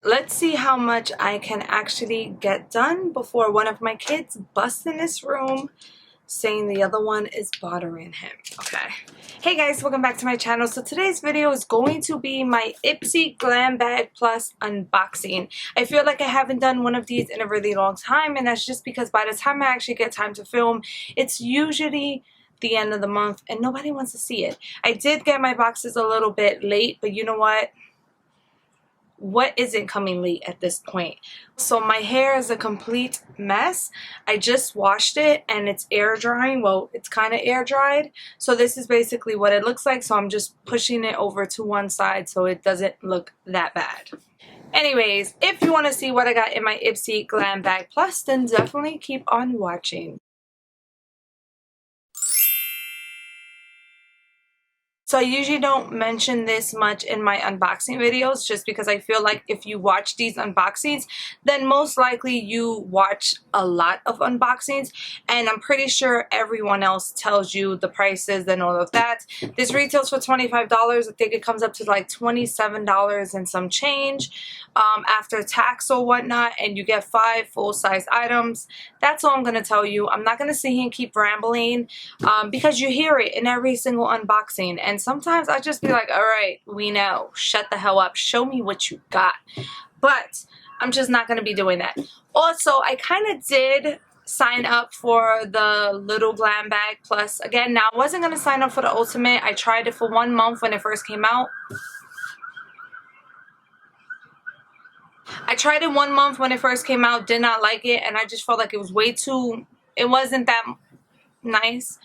let's see how much I can actually get done before one of my kids busts in this room saying the other one is bothering him. Okay. Hey guys, welcome back to my channel. So today's video is going to be my Ipsy Glam Bag Plus unboxing. I feel like I haven't done one of these in a really long time, and that's just because by the time I actually get time to film, it's usually the end of the month and nobody wants to see it. I did get my boxes a little bit late, but you know what? What isn't coming late at this point? So my hair is a complete mess. I just washed it and it's air drying. Well, it's kind of air dried. So this is basically what it looks like. So I'm just pushing it over to one side so it doesn't look that bad. Anyways, if you want to see what I got in my Ipsy Glam Bag Plus, then definitely keep on watching. So I usually don't mention this much in my unboxing videos just because I feel like if you watch these unboxings, then most likely you watch a lot of unboxings, and I'm pretty sure everyone else tells you the prices and all of that. This retails for $25. I think it comes up to like $27 and some change after tax or whatnot, and you get 5 full-size items. That's all I'm going to tell you. I'm not going to sit here and keep rambling because you hear it in every single unboxing, and sometimes I just be like, all right, we know, shut the hell up, show me what you got. But I'm just not going to be doing that. Also, I kind of did sign up for the little Glam Bag Plus again. Now, I wasn't going to sign up for the ultimate. I tried it for 1 month when it first came out. I tried it 1 month when it first came out, did not like it, and I just felt like it was way too, it wasn't that nice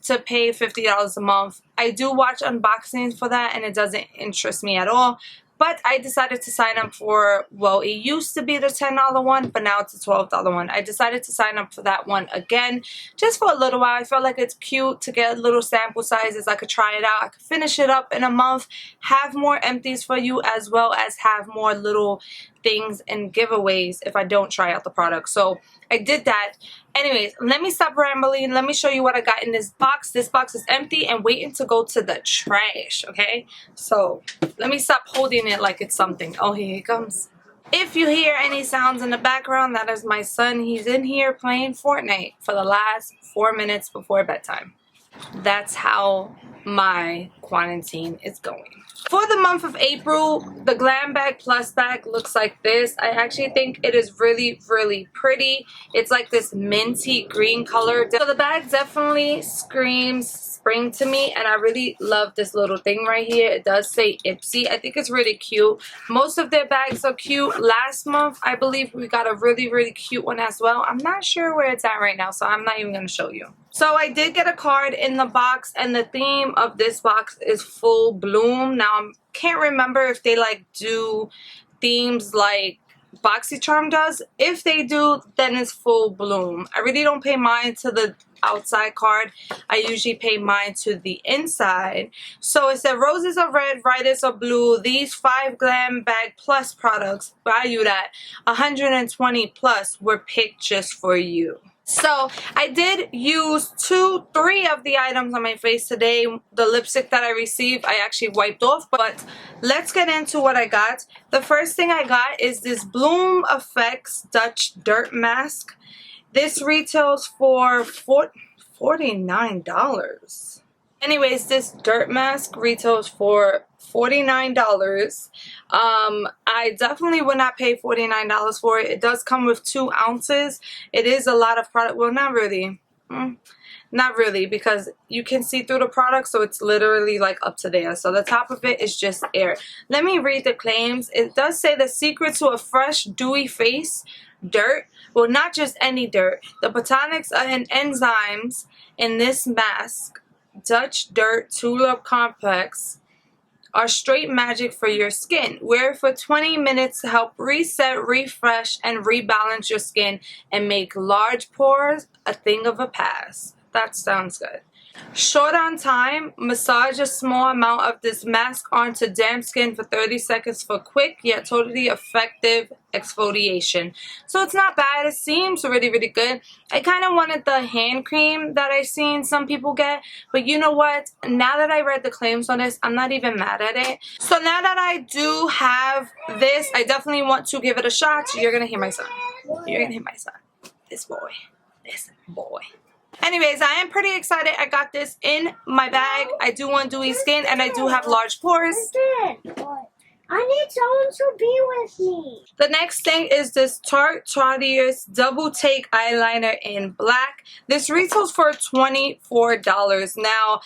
to pay $50 a month. I do watch unboxings for that and it doesn't interest me at all, but I decided to sign up for, well, it used to be the $10 one, but now it's a $12 one. I decided to sign up for that one again just for a little while. I felt like it's cute to get little sample sizes. I could try it out. I could finish it up in a month, have more empties for you, as well as have more little things and giveaways if I don't try out the product. So I did that. Anyways, let me stop rambling. Let me show you what I got in this box. This box is empty and waiting to go to the trash, okay? So let me stop holding it like it's something. Oh, here he comes. If you hear any sounds in the background, that is my son. He's in here playing Fortnite for the last 4 minutes before bedtime. That's how my quarantine is going. For the month of April, the Glam Bag Plus bag looks like this. I actually think it is really, really pretty. It's like this minty green color. So the bag definitely screams spring to me, and I really love this little thing right here. It does say Ipsy. I think it's really cute. Most of their bags are cute. Last month, I believe we got a really, really cute one as well. I'm not sure where it's at right now, so I'm not even going to show you. So I did get a card in the box, and the theme of this box is full bloom. Now, I can't remember if they like do themes like BoxyCharm does. If they do, then it's full bloom. I really don't pay mine to the outside card. I usually pay mine to the inside. So it said roses are red, violets are blue. These 5 Glam Bag Plus products valued at $120 plus were picked just for you. So I did use 3 of the items on my face today. The lipstick that I received, I actually wiped off. But let's get into what I got. The first thing I got is this Bloomeffects Dutch Dirt Mask. This retails for $49. Anyways, this dirt mask retails for $49. I definitely would not pay $49 for it. It does come with 2 ounces. It is a lot of product. Well, not really. Not really, because you can see through the product, so it's literally like up to there. So the top of it is just air. Let me read the claims. It does say the secret to a fresh, dewy face, dirt. Well, not just any dirt. The botanics and enzymes in this mask, Dutch Dirt Tulip Complex, are straight magic for your skin. Wear it for 20 minutes to help reset, refresh, and rebalance your skin and make large pores a thing of the past. That sounds good. Short on time, massage a small amount of this mask onto damp skin for 30 seconds for quick yet totally effective exfoliation. So it's not bad. It seems really, really good. I kind of wanted the hand cream that I've seen some people get, but you know what? Now that I read the claims on this, I'm not even mad at it. So now that I do have this, I definitely want to give it a shot. You're going to hear my son. You're going to hear my son. This boy. This boy. Anyways, I am pretty excited. I got this in my bag. I do want dewy skin and I do have large pores. I need someone to be with me. The next thing is this Tarte Tarteist Double Take Eyeliner in black. This retails for $24. Now,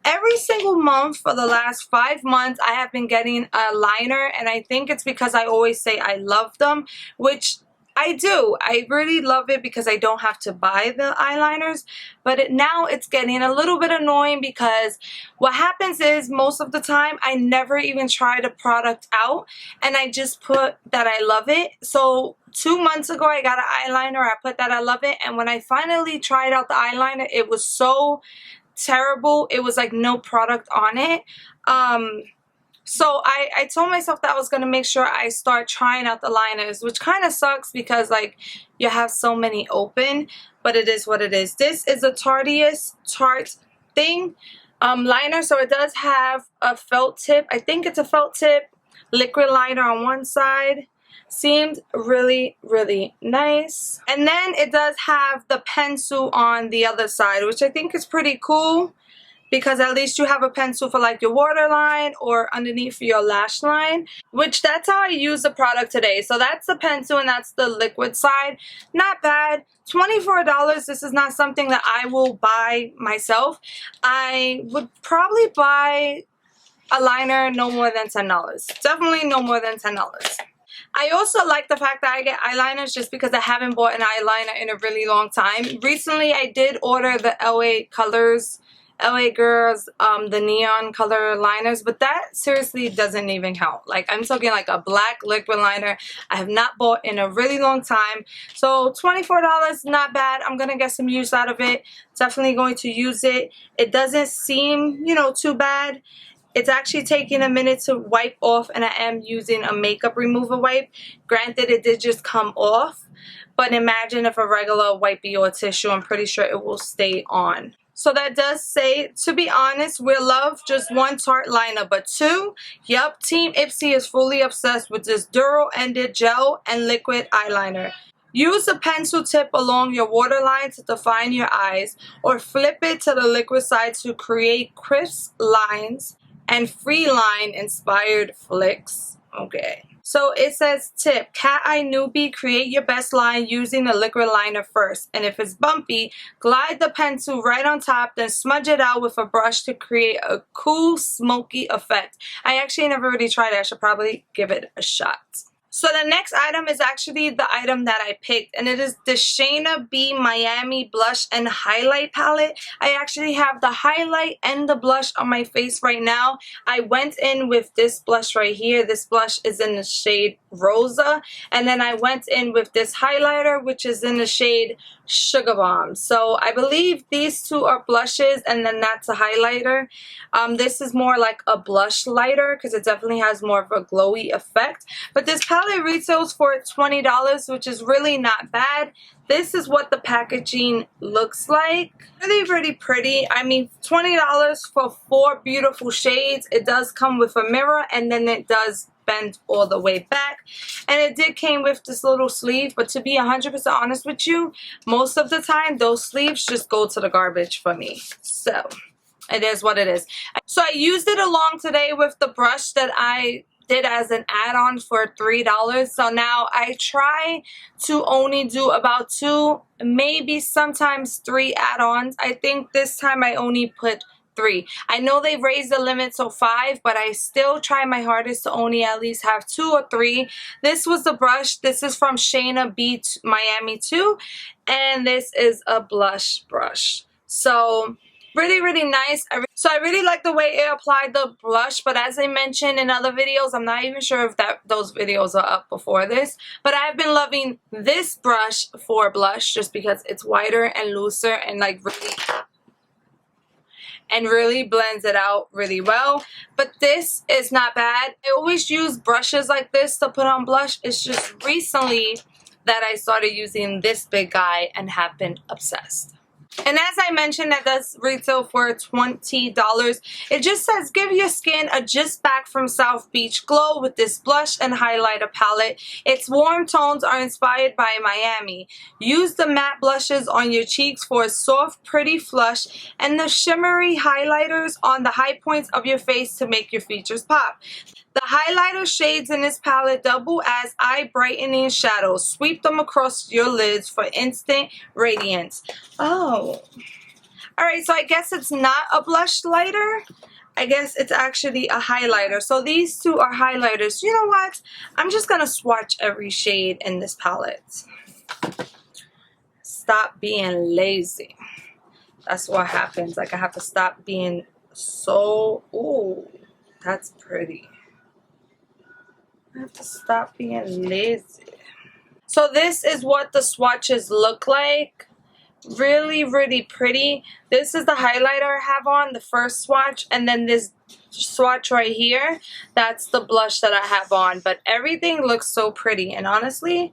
every single month for the last 5 months, I have been getting a liner, and I think it's because I always say I love them, which I do. I really love it because I don't have to buy the eyeliners, but now it's getting a little bit annoying because what happens is most of the time I never even try the product out and I just put that I love it. So 2 months ago I got an eyeliner, I put that I love it, and when I finally tried out the eyeliner, it was so terrible. It was like no product on it. So I told myself that I was going to make sure I start trying out the liners, which kind of sucks because like you have so many open, but it is what it is. This is a Tarte thing liner, so it does have a felt tip. I think it's a felt tip, liquid liner on one side. Seemed really, really nice. And then it does have the pencil on the other side, which I think is pretty cool, because at least you have a pencil for like your waterline or underneath your lash line, which that's how I use the product today. So that's the pencil and that's the liquid side. Not bad. $24. This is not something that I will buy myself. I would probably buy a liner no more than $10. Definitely no more than $10. I also like the fact that I get eyeliners just because I haven't bought an eyeliner in a really long time. Recently I did order the LA Girls, the neon color liners, but that seriously doesn't even count. Like, I'm talking like a black liquid liner I have not bought in a really long time. So $24, not bad. I'm gonna get some use out of it. Definitely going to use it. It doesn't seem, you know, too bad. It's actually taking a minute to wipe off, and I am using a makeup remover wipe. Granted, it did just come off, but imagine if a regular wipey or tissue, I'm pretty sure it will stay on. So that does say, to be honest, we'll love just one Tarte liner, but two, yup, Team Ipsy is fully obsessed with this dural-ended gel and liquid eyeliner. Use the pencil tip along your waterline to define your eyes, or flip it to the liquid side to create crisp lines and free line inspired flicks. Okay. So it says tip, cat eye newbie, create your best line using the liquid liner first. And if it's bumpy, glide the pencil right on top, then smudge it out with a brush to create a cool smoky effect. I actually never really tried it. I should probably give it a shot. So the next item is actually the item that I picked, and it is the Shaina B Miami Blush and Highlight Palette. I actually have the highlight and the blush on my face right now. I went in with this blush right here. This blush is in the shade Rosa, and then I went in with this highlighter, which is in the shade Sugar Bomb. So I believe these two are blushes, and then that's a highlighter. This is more like a blush lighter because it definitely has more of a glowy effect. But this palette retails for $20, which is really not bad. This is what the packaging looks like. Really, really pretty. I mean, $20 for 4 beautiful shades. It does come with a mirror, and then it does bend all the way back, and it did came with this little sleeve, but to be 100% honest with you, most of the time those sleeves just go to the garbage for me. So it is what it is. So I used it along today with the brush that I did as an add-on for $3. So now I try to only do about 2, maybe sometimes 3 add-ons. I think this time I only put 3. I know they raised the limit to 5, but I still try my hardest to only at least have 2 or 3. This was the brush. This is from Shaina B Miami 2, and this is a blush brush. So really, really nice. So I really like the way it applied the blush, but as I mentioned in other videos, I'm not even sure if those videos are up before this, but I've been loving this brush for blush just because it's whiter and looser and like really... and really blends it out really well. But this is not bad. I always use brushes like this to put on blush. It's just recently that I started using this big guy and have been obsessed. And as I mentioned, that does retail for $20. It just says, give your skin a just back from South Beach glow with this blush and highlighter palette. Its warm tones are inspired by Miami. Use the matte blushes on your cheeks for a soft, pretty flush, and the shimmery highlighters on the high points of your face to make your features pop. The highlighter shades in this palette double as eye brightening shadows. Sweep them across your lids for instant radiance. Oh. Alright, so I guess it's not a blush lighter. I guess it's actually a highlighter. So these two are highlighters. You know what? I'm just going to swatch every shade in this palette. Stop being lazy. That's what happens. Like, I have to stop being so... Ooh, that's pretty. I have to stop being lazy. So this is what the swatches look like. Really, really pretty. This is the highlighter I have on, the first swatch, and then this swatch right here, that's the blush that I have on. But everything looks so pretty, and honestly,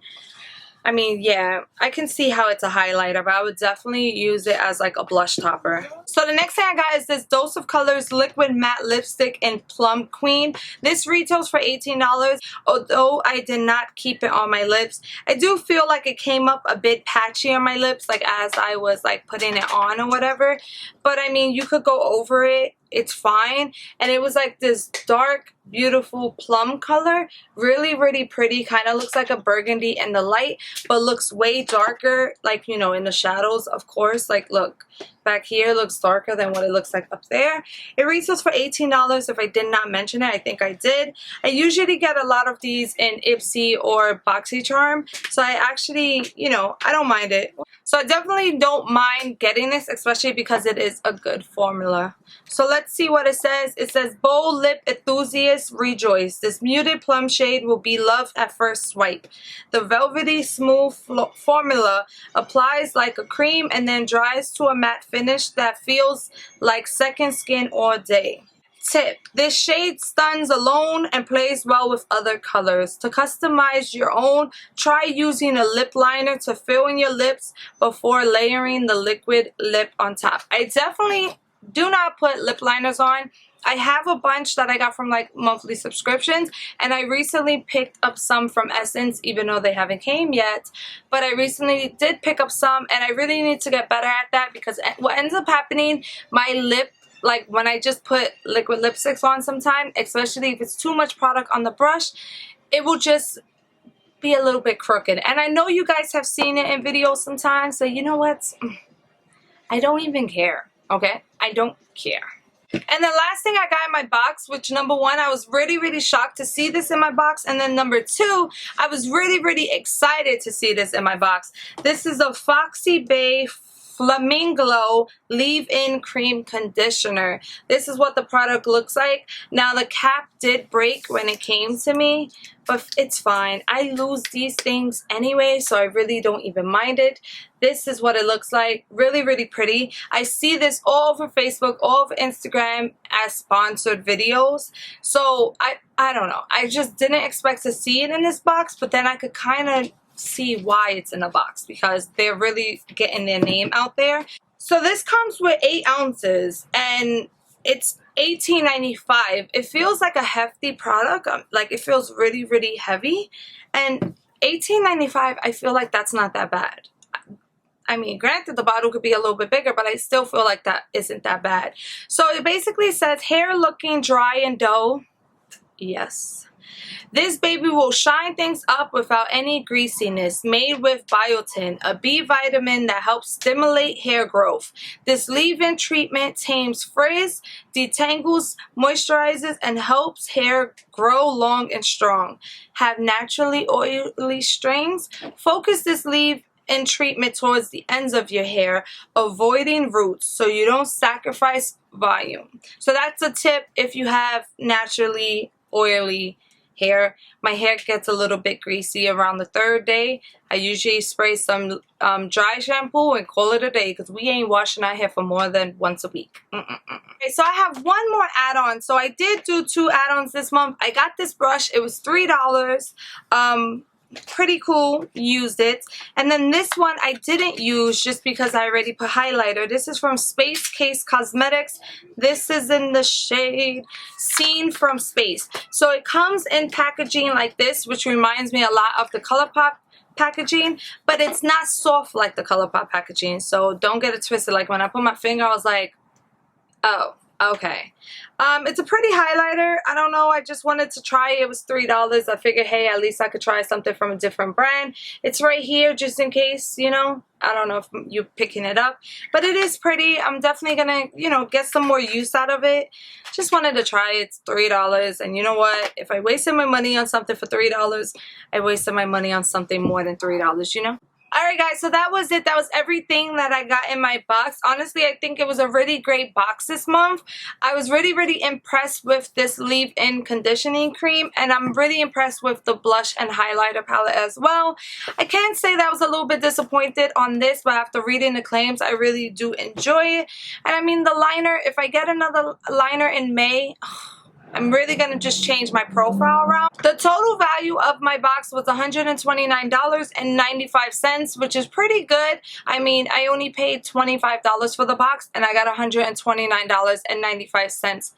I mean, yeah, I can see how it's a highlighter, but I would definitely use it as like a blush topper. So the next thing I got is this Dose of Colors Liquid Matte Lipstick in Plum Queen. This retails for $18. Although I did not keep it on my lips, I do feel like it came up a bit patchy on my lips, like as I was like putting it on or whatever. But I mean, you could go over it. It's fine. And it was like this dark, beautiful plum color. Really, really pretty. Kind of looks like a burgundy in the light, but looks way darker, like, you know, in the shadows, of course. Like, look, back here looks darker than what it looks like up there. It retails for $18. If I did not mention it, I think I did. I usually get a lot of these in Ipsy or BoxyCharm, so I actually, you know, I don't mind it. So I definitely don't mind getting this, especially because it is a good formula. So let's see what it says. It says, bold lip enthusiasts rejoice. This muted plum shade will be loved at first swipe. The velvety smooth formula applies like a cream and then dries to a matte finish that feels like second skin all day. Tip: this shade stuns alone and plays well with other colors. To customize your own, try using a lip liner to fill in your lips before layering the liquid lip on top. I definitely do not put lip liners on. I have a bunch that I got from like monthly subscriptions, and I recently picked up some from Essence, even though they haven't came yet. But I recently did pick up some, and I really need to get better at that, because what ends up happening, my lip, like when I just put liquid lipsticks on sometimes, especially if it's too much product on the brush, it will just be a little bit crooked. And I know you guys have seen it in videos sometimes, so you know what? I don't even care, okay? I don't care. And the last thing I got in my box, which number one, I was really, really shocked to see this in my box. And then number two, I was really, really excited to see this in my box. This is a Foxybae Flamingo leave-in cream conditioner. This is what the product looks like. Now the cap did break when it came to me, but it's fine. I lose these things anyway, so I really don't even mind it. This is what it looks like. Really, really pretty. I see this all over Facebook, all over Instagram as sponsored videos. So I don't know. I just didn't expect to see it in this box, but then I could kind of see why it's in a box, because they're really getting their name out there. So this comes with 8 ounces and it's $18.95. It feels like a hefty product. Like, it feels really, really heavy. And $18.95, I feel like that's not that bad. I mean, granted, the bottle could be a little bit bigger, but I still feel like that isn't that bad. So it basically says, hair looking dry and dull. Yes. This baby will shine things up without any greasiness. Made with biotin, a B vitamin that helps stimulate hair growth. This leave-in treatment tames frizz, detangles, moisturizes, and helps hair grow long and strong. Have naturally oily strands? Focus this leave-in treatment towards the ends of your hair, avoiding roots so you don't sacrifice volume. So that's a tip if you have naturally oily hair. My hair gets a little bit greasy around the 3rd day. I usually spray some dry shampoo and call it a day because we ain't washing our hair for more than once a week. Okay, so I have one more add-on. So I did do 2 add-ons this month. I got this brush. It was $3. Pretty cool. Used it. And then this one I didn't use just because I already put highlighter. This is from Space Case Cosmetics. This is in the shade Scene from Space. So it comes in packaging like this, which reminds me a lot of the ColourPop packaging, but it's not soft like the ColourPop packaging. So don't get it twisted. Like when I put my finger, I was like, oh, okay. It's a pretty highlighter. I don't know. I just wanted to try it. It was $3. I figured, hey, at least I could try something from a different brand. It's right here just in case, you know. I don't know if you're picking it up, but it is pretty. I'm definitely gonna, you know, get some more use out of it. Just wanted to try it. It's $3, and you know what? If I wasted my money on something for $3, I wasted my money on something more than $3, you know. Alright guys, so that was it. That was everything that I got in my box. Honestly, I think it was a really great box this month. I was really impressed with this leave-in conditioning cream, and I'm really impressed with the blush and highlighter palette as well. I can say that I was a little bit disappointed on this, but after reading the claims, I really do enjoy it. And I mean, the liner, if I get another liner in May, I'm really going to just change my profile around. The total value of my box was $129.95, which is pretty good. I mean, I only paid $25 for the box, and I got $129.95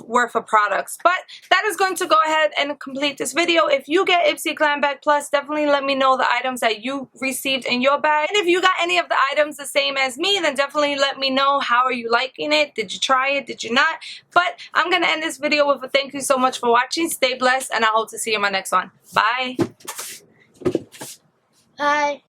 worth of products. But that is going to go ahead and complete this video. If you get Ipsy Glam Bag Plus, definitely let me know the items that you received in your bag. And if you got any of the items the same as me, then definitely let me know. How are you liking it? Did you try it? Did you not? But I'm going to end this video with a thank you so much for watching. Stay blessed, and I hope to see you in my next one. Bye. Bye.